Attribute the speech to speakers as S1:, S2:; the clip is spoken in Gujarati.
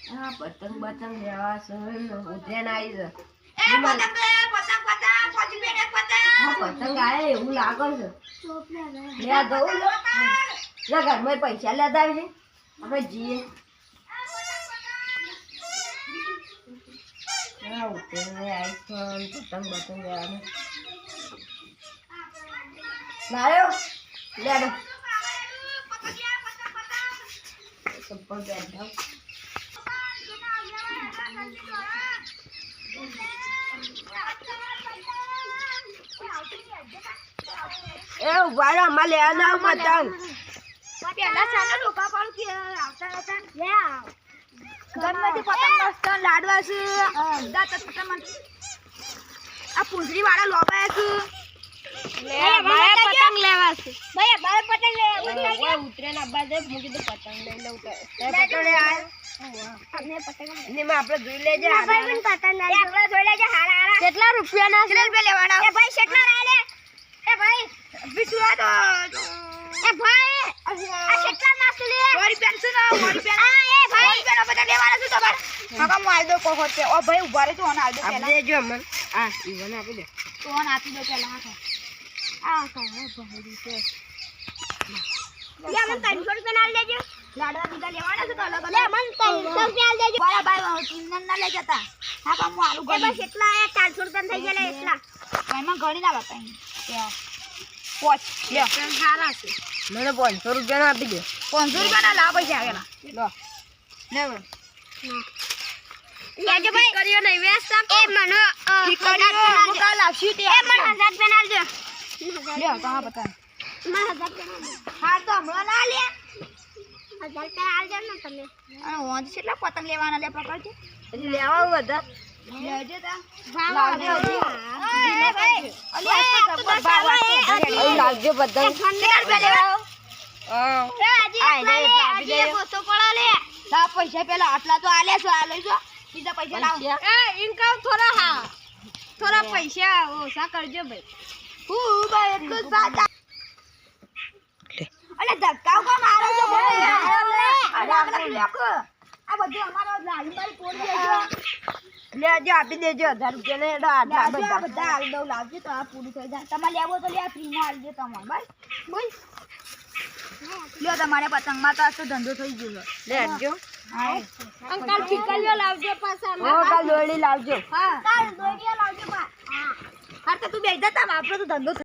S1: આ પતંગ બતંગ લેવા છે ઉતરેન આવી છે. પતંગ આયા એવું લાગે છે. લે દઉં લે ઘરમાં પૈસા લેતા આવી આપણે જઈએ. ઉતરેન આવી પતંગ બતંગ લેવાનું લાયો લેડો ચપ્પલ પહેરતા એ ઉભારો અમારે લેવાના પતંગ
S2: પેલા ચાલો લોકા પણ કે આવતા હતા લે આવ ગણપતિ પતંગ મસ્ત લાડવા છે દાત પતંગ આ પૂંજરી વાળા લોબાયા છે લે મારે પતંગ લેવા છે ભાઈ મારે પતંગ લેવા
S1: ઉતરેન આબા દે મૂકી દે પતંગ લઈ લઉં તે પતંગ આય
S2: આપણે પતંગ
S1: ને આપણે જોઈ લેજે
S2: ભાઈ મને પતંગ લાગે આપણે જોઈ લેજે હારા હારા કેટલા રૂપિયાના છે રૂપિયા લેવાના એ ભાઈ કેટલા રાલે એ ભાઈ વિસુરા તો એ ભાઈ આ કેટલા નાસ લે મારી પેન્શન મારી પેન આ એ ભાઈ પેન બધા લેવાના છે તમારે કાકા હું આલ દો કોહો છે ઓ ભાઈ ઉભા રહે તો ઓન આલ દો પહેલા
S1: આપી દેજો મન આ ઈવન આપી દે
S2: તો ઓન આપી દો પહેલા હા આ કાય ભાઈ છે લે મન 300 રૂપિયા આલ દેજો લાડવા બીજા લેવાના છે તો અલગ લે મન 300 રૂપિયા આલ દેજો બરા ભાઈ તીન ના લે જતા હા કામ હું આલુ ગઈ બસ એટલા 400 રૂપિયા થઈ ગયા એટલા એમાં ઘણી ના બતાઈ કે પોચ લે હારા છે
S1: મને 500 રૂપિયા આપી દે
S2: 500 રૂપિયા ના લાવ પૈસા આવેલા
S1: લો
S2: લેજો ભાઈ કર્યો નહીં વેસ્ટ એ મને કર્યો કાલ આવશી તે એ મને 1000 રૂપિયા આલ દે લે કહાં બતા મને 1000 રૂપિયા હા તો હમણાં ના લે 1000 રૂપિયા આલ દે ને તમે અને ઓન કેટલા પતંગ લેવાના લે પકડજે
S1: લેવા બધા
S2: લેજે તા લાવજો એ ભાઈ અલી આ તો જબર ભાવ
S1: અહીં લાવજો પતંગ
S2: કેટલા રૂપિયા લેવા
S1: હા
S2: એ આજે આપી દે પોતો પડા લે તા પૈસા પેલા આટલા તો આલે છો આ લઈજો બીજા પૈસા લાવ એ ઇનકમ થોડા પૈસા ઓછા કરજો ભાઈ હું ભાઈ એટલું જ વાત અલે ધક્કા કો મારો છો ભાઈ આ બધું અમારો લાલી મારી કોણ દેજો
S1: લેજો આપી દેજો 1000 રૂપિયા ને એડો આટલા
S2: બધા આલ દઉં લાવજો તો આ પૂરું થઈ જાય તમારે લેવો તો લે ફ્રી માં આલજો તમારે બસ બોલ લ્યો તમારે પતંગમાં તો આ તો ધંધો થઈ ગયો
S1: લેજો
S2: અંકલ ચીકલીઓ લાવજો પાછા
S1: ઓ કાલ દોડી લાવજો
S2: હા કાલ દોડીઓ લાવજો હા હા તો તું બેઠા તા આપણો તો ધંધો